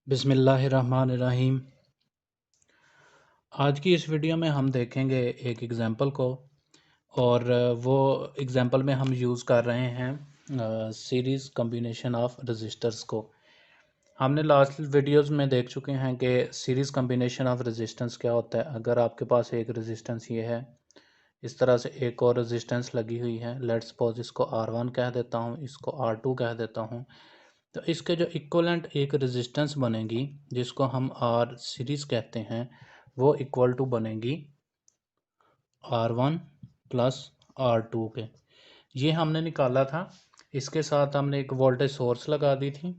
बिस्मिल्लाहिर्रहमानिर्रहीम। आज की इस वीडियो में हम देखेंगे एक एग्ज़ाम्पल को और वो एग्ज़ाम्पल में हम यूज़ कर रहे हैं सीरीज़ कम्बिनेशन ऑफ रजिस्टर्स को। हमने लास्ट वीडियोस में देख चुके हैं कि सीरीज़ कम्बिनेशन ऑफ रेजिस्टेंस क्या होता है। अगर आपके पास एक रेजिस्टेंस ये है, इस तरह से एक और रेजिस्टेंस लगी हुई है, लेट्स सपोज इसको R1 कह देता हूँ, इसको R2 कह देता हूँ। तो इसके जो इक्वलेंट एक रेजिस्टेंस बनेगी जिसको हम आर सीरीज़ कहते हैं, वो इक्वल टू बनेगी R1 प्लस R2 के। ये हमने निकाला था। इसके साथ हमने एक वोल्टेज सोर्स लगा दी थी,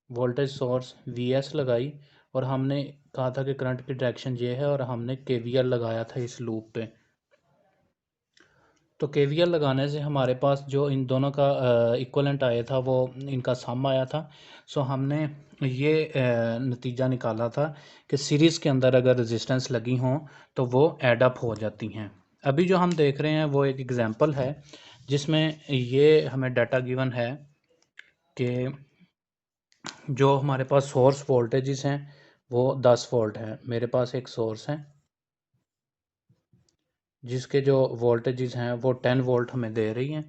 वोल्टेज सोर्स Vs लगाई और हमने कहा था कि करंट की डायरेक्शन ये है और हमने KVL लगाया था इस लूप पे। तो KVL लगाने से हमारे पास जो इन दोनों का इक्वलेंट आया था वो इनका सम आया था। सो हमने ये नतीजा निकाला था कि सीरीज़ के अंदर अगर रेजिस्टेंस लगी हों तो वो ऐड अप हो जाती हैं। अभी जो हम देख रहे हैं वो एक एग्जांपल है जिसमें ये हमें डाटा गिवन है कि जो हमारे पास सोर्स वोल्टेजेस हैं वो 10 वोल्ट है। मेरे पास एक सोर्स है जिसके जो वोल्टेजेस हैं वो 10 वोल्ट हमें दे रही हैं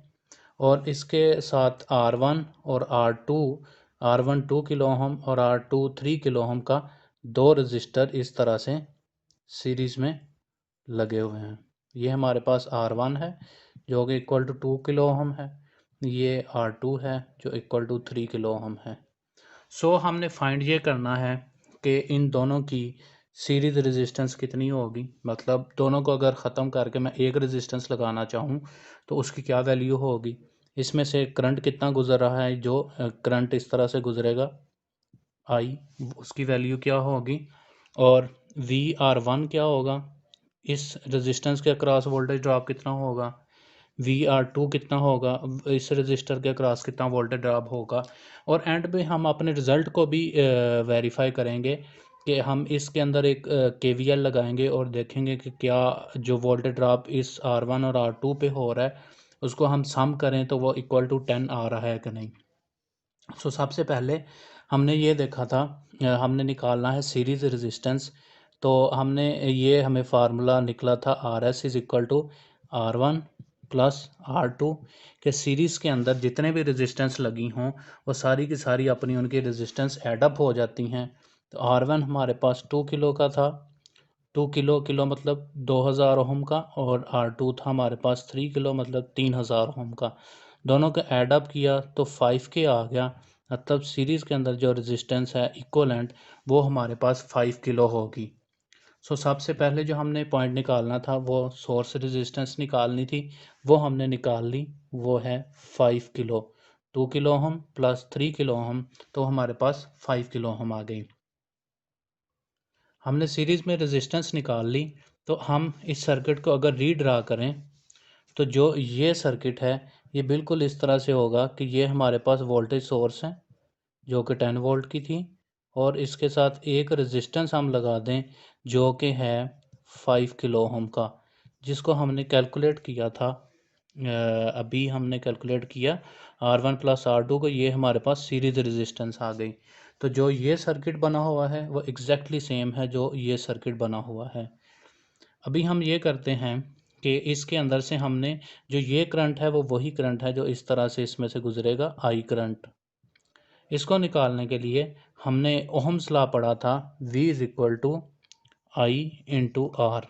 और इसके साथ R1 और R1 2 किलो ओहम और R2 3 किलो ओहम का दो रजिस्टर इस तरह से सीरीज़ में लगे हुए हैं। ये हमारे पास R1 है जो कि इक्वल टू 2 किलो ओहम है, ये R2 है जो इक्वल टू 3 किलो ओहम है। सो हमने फाइंड ये करना है कि इन दोनों की सीरीज रेजिस्टेंस कितनी होगी। मतलब दोनों को अगर ख़त्म करके मैं एक रेजिस्टेंस लगाना चाहूँ तो उसकी क्या वैल्यू होगी। इसमें से करंट कितना गुजर रहा है, जो करंट इस तरह से गुजरेगा आई, उसकी वैल्यू क्या होगी और VR1 क्या होगा, इस रेजिस्टेंस के अक्रॉस वोल्टेज ड्रॉप कितना होगा, VR2 कितना होगा, इस रजिस्टर के अक्रॉस कितना वोल्टेज ड्रॉप होगा। और एंड पे हम अपने रिज़ल्ट को भी वेरीफाई करेंगे कि हम इसके अंदर एक KVL लगाएंगे और देखेंगे कि क्या जो वोल्टेज ड्रॉप इस R1 और R2 पे हो रहा है उसको हम सम करें तो वो इक्वल टू 10 आ रहा है कि नहीं। सो सबसे पहले हमने ये देखा था, हमने निकालना है सीरीज़ रेजिस्टेंस। तो हमने ये हमें फार्मूला निकला था RS is equal to R1 plus R2 के सीरीज़ के अंदर जितने भी रेजिस्टेंस लगी हों वो सारी की सारी अपनी उनकी रेजिस्टेंस एडअप हो जाती हैं। तो R1 हमारे पास 2 किलो का था, 2 किलो किलो मतलब 2000 ओहम का, और R2 था हमारे पास 3 किलो मतलब 3000 ओहम का। दोनों का ऐडअप किया तो 5K आ गया। मतलब सीरीज़ के अंदर जो रेजिस्टेंस है इक्वलेंट वो हमारे पास 5 किलो होगी। सो सबसे पहले जो हमने पॉइंट निकालना था वो सोर्स रेजिस्टेंस निकालनी थी, वो हमने निकाल ली, वो है 5 kilo. 2 kilo ohm plus 3 kilo ohm तो हमारे पास 5 किलो ओहम आ गई। हमने सीरीज़ में रेजिस्टेंस निकाल ली। तो हम इस सर्किट को अगर रीड्रा करें तो जो ये सर्किट है ये बिल्कुल इस तरह से होगा कि ये हमारे पास वोल्टेज सोर्स है जो कि 10 वोल्ट की थी और इसके साथ एक रेजिस्टेंस हम लगा दें जो कि है 5 किलो ओहम का, जिसको हमने कैलकुलेट किया था। अभी हमने कैलकुलेट किया R1 प्लस R2 को, ये हमारे पास सीरीज रेजिस्टेंस आ गई। तो जो ये सर्किट बना हुआ है वो एग्जैक्टली सेम है जो ये सर्किट बना हुआ है। अभी हम ये करते हैं कि इसके अंदर से हमने जो ये करंट है वो वही करंट है जो इस तरह से इसमें से गुजरेगा, आई करंट। इसको निकालने के लिए हमने ओहम्स लॉ पढ़ा था, V is equal to I into R.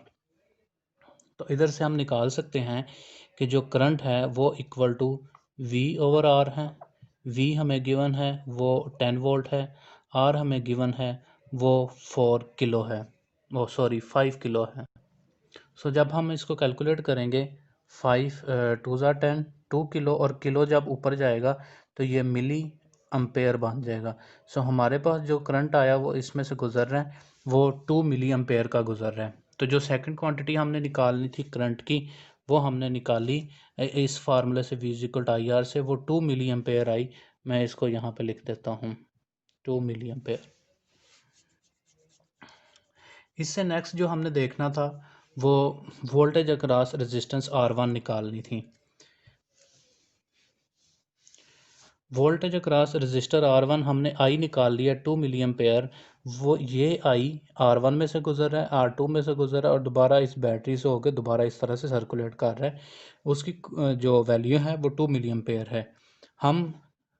तो इधर से हम निकाल सकते हैं कि जो करंट है वो equal to V over R है। V हमें गिवन है वो 10 वोल्ट है, R हमें गिवन है वो 4 किलो है, वो सॉरी 5 किलो है। सो जब हम इसको कैलकुलेट करेंगे 5 2 ज़ा 10, 2 किलो और किलो जब ऊपर जाएगा तो ये मिली अम्पेयर बन जाएगा। सो हमारे पास जो करंट आया वो इसमें से गुजर रहा है वो 2 मिली अम्पेयर का गुजर रहा है। तो जो सेकंड क्वांटिटी हमने निकालनी थी करंट की वो हमने निकाली इस फार्मूले से, V equal to I R से, वो 2 मिली अम्पेयर आई। मैं इसको यहाँ पे लिख देता हूँ 2 मिली अम्पेयर। इससे नेक्स्ट जो हमने देखना था वो वोल्टेज अक्रॉस रेजिस्टेंस R1 निकालनी थी। वोल्टेज अक्रॉस रजिस्टर R1 हमने I निकाल लिया 2 मिली एम्पेयर। वो ये I R1 में से गुजर रहा है, R2 में से गुजर रहा है और दोबारा इस बैटरी से होकर दोबारा इस तरह से सर्कुलेट कर रहा है। उसकी जो वैल्यू है वो 2 मिली एम्पेयर है। हम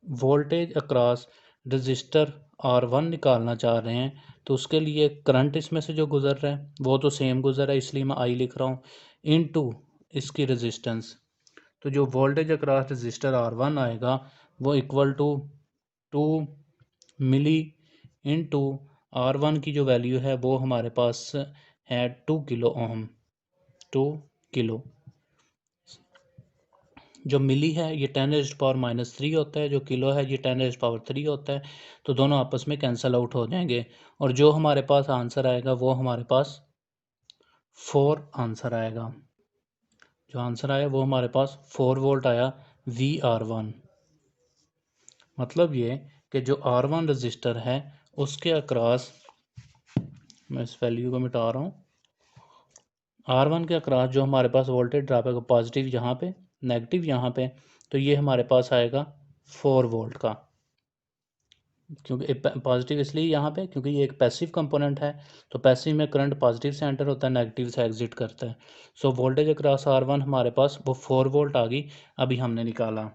वोल्टेज अक्रॉस रजिस्टर R1 निकालना चाह रहे हैं, तो उसके लिए करंट इसमें से जो गुजर रहा है वो तो सेम गुजर रहा है, इसलिए मैं I लिख रहा हूँ, इनटू इसकी रेजिस्टेंस। तो जो वोल्टेज अक्रॉस रजिस्टर R1 आएगा वो equal to 2 milli into R1 की जो वैल्यू है वो हमारे पास है 2 किलो ओम। 2 किलो जो मिली है ये 10⁻³ होता है, जो किलो है ये 10⁻³ होता है। तो दोनों आपस में कैंसिल आउट हो जाएंगे और जो हमारे पास आंसर आएगा वो हमारे पास 4 आंसर आएगा। जो आंसर आया वो हमारे पास 4 वोल्ट आया VR1। मतलब ये कि जो R1 रजिस्टर है उसके अक्रॉस, मैं इस वैल्यू को मिटा रहा हूँ, R1 के अक्रॉस जो हमारे पास वोल्टेज ड्रॉप है पॉजिटिव यहाँ पे, नेगेटिव यहाँ पे, तो ये हमारे पास आएगा 4 वोल्ट का। क्योंकि पॉजिटिव इसलिए यहाँ पे क्योंकि ये एक पैसिव कंपोनेंट है, तो पैसिव में करंट पॉजिटिव से एंटर होता है, नेगेटिव से एग्जिट करता है। सो वोल्टेज अक्रॉस R1 हमारे पास वो 4 वोल्ट आ गई, अभी हमने निकाला।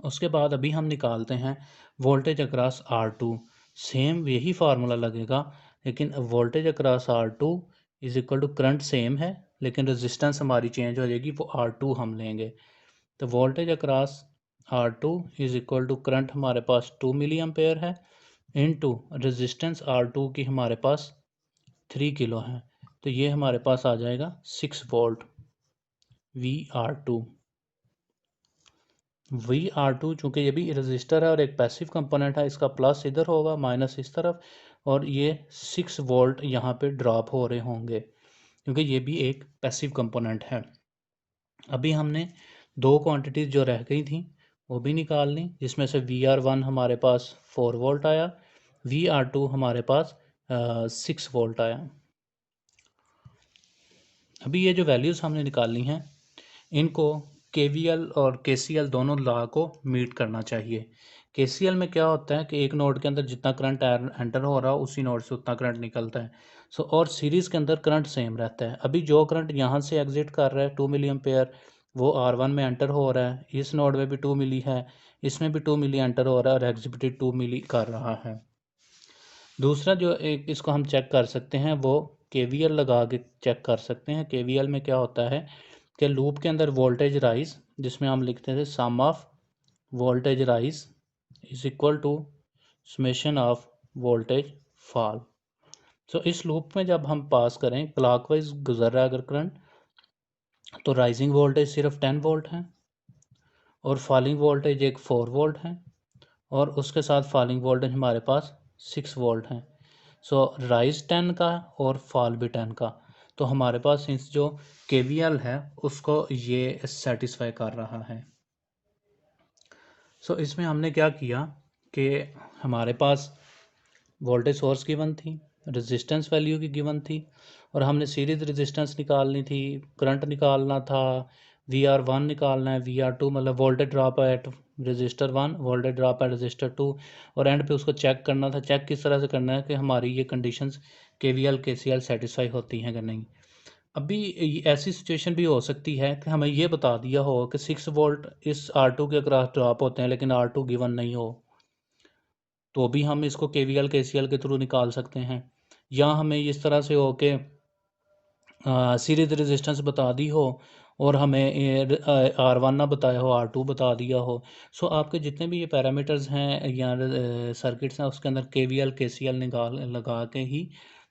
उसके बाद अभी हम निकालते हैं वोल्टेज अक्रॉस R2। सेम यही फार्मूला लगेगा, लेकिन voltage across R2 is equal to current same है लेकिन रेजिस्टेंस हमारी चेंज हो जाएगी, वो R2 हम लेंगे। तो voltage across R2 is equal to current हमारे पास 2 मिली एम्पेयर है इनटू रेजिस्टेंस R2 की हमारे पास 3 किलो है, तो ये हमारे पास आ जाएगा 6 वोल्ट VR2। VR2 चूँकि ये भी रजिस्टर है और एक पैसिव कंपोनेंट है, इसका प्लस इधर होगा माइनस इस तरफ, और ये 6 वोल्ट यहाँ पे ड्रॉप हो रहे होंगे क्योंकि ये भी एक पैसिव कंपोनेंट है। अभी हमने दो क्वांटिटीज़ जो रह गई थी वो भी निकाल ली, जिसमें से VR1 हमारे पास 4 वोल्ट आया, VR2 हमारे पास 6 वोल्ट आया। अभी ये जो वैल्यूज़ हमने निकालनी हैं इनको KVL और KCL दोनों लॉ को मीट करना चाहिए। KCL में क्या होता है कि एक नोड के अंदर जितना करंट एंटर हो रहा है उसी नोड से उतना करंट निकलता है। सो और सीरीज़ के अंदर करंट सेम रहता है। अभी जो करंट यहाँ से एग्जिट कर रहा है 2 मिली एम्पेयर, वो R1 में एंटर हो रहा है, इस नोड में भी 2 मिली है, इसमें भी 2 मिली एंटर हो रहा है और एग्जिबिटेड 2 मिली कर रहा है। दूसरा जो एक इसको हम चेक कर सकते हैं वो KVL लगा के चेक कर सकते हैं। KVL में क्या होता है कि लूप के अंदर वोल्टेज राइज, जिसमें हम लिखते थे sum of voltage rise is equal to summation of voltage fall. तो इस लूप में जब हम पास करें क्लॉकवाइज गुजर रहा है अगर करंट, तो राइजिंग वोल्टेज सिर्फ 10 वोल्ट है और फॉलिंग वोल्टेज एक 4 वोल्ट है और उसके साथ फॉलिंग वोल्टेज हमारे पास 6 वोल्ट हैं। सो राइज 10 का और फॉल भी 10 का, तो हमारे पास इस जो KVL है उसको ये सेटिस्फाई कर रहा है। सो इसमें हमने क्या किया कि हमारे पास वोल्टेज सोर्स गिवन थी, रेजिस्टेंस वैल्यू की गिवन थी और हमने सीरीज रेजिस्टेंस निकालनी थी, करंट निकालना था, VR1 निकालना है, VR2 मतलब voltage drop eight register 1, voltage drop eight register 2, और एंड पे उसको चेक करना था। चेक किस तरह से करना है कि हमारी ये कंडीशंस KVL KCL सेटिस्फाई होती हैं कि नहीं। अभी ऐसी सिचुएशन भी हो सकती है कि हमें ये बता दिया हो कि 6 वोल्ट इस R2 के अक्रॉस ड्रॉप होते हैं लेकिन R2 गिवन नहीं हो, तो भी हम इसको KVL KCL के थ्रू निकाल सकते हैं। या हमें इस तरह से हो कि सीरीज रेजिस्टेंस बता दी हो और हमें R1 ना बताया हो, R2 बता दिया हो। सो आपके जितने भी ये पैरामीटर्स हैं या सर्किट्स हैं उसके अंदर KVL KCL निकाल लगा के ही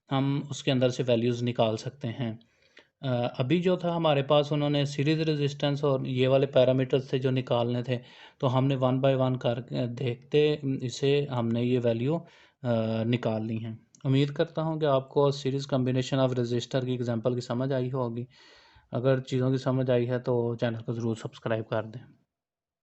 हम उसके अंदर से वैल्यूज़ निकाल सकते हैं। अभी जो था हमारे पास उन्होंने सीरीज रेजिस्टेंस और ये वाले पैरामीटर्स थे जो निकालने थे, तो हमने 1 बाय 1 कर देखते इसे हमने ये वैल्यू निकाल ली हैं। उम्मीद करता हूँ कि आपको सीरीज़ कम्बिनेशन ऑफ रजिस्टर की एग्जांपल की समझ आई होगी। अगर चीज़ों की समझ आई है तो चैनल को ज़रूर सब्सक्राइब कर दें।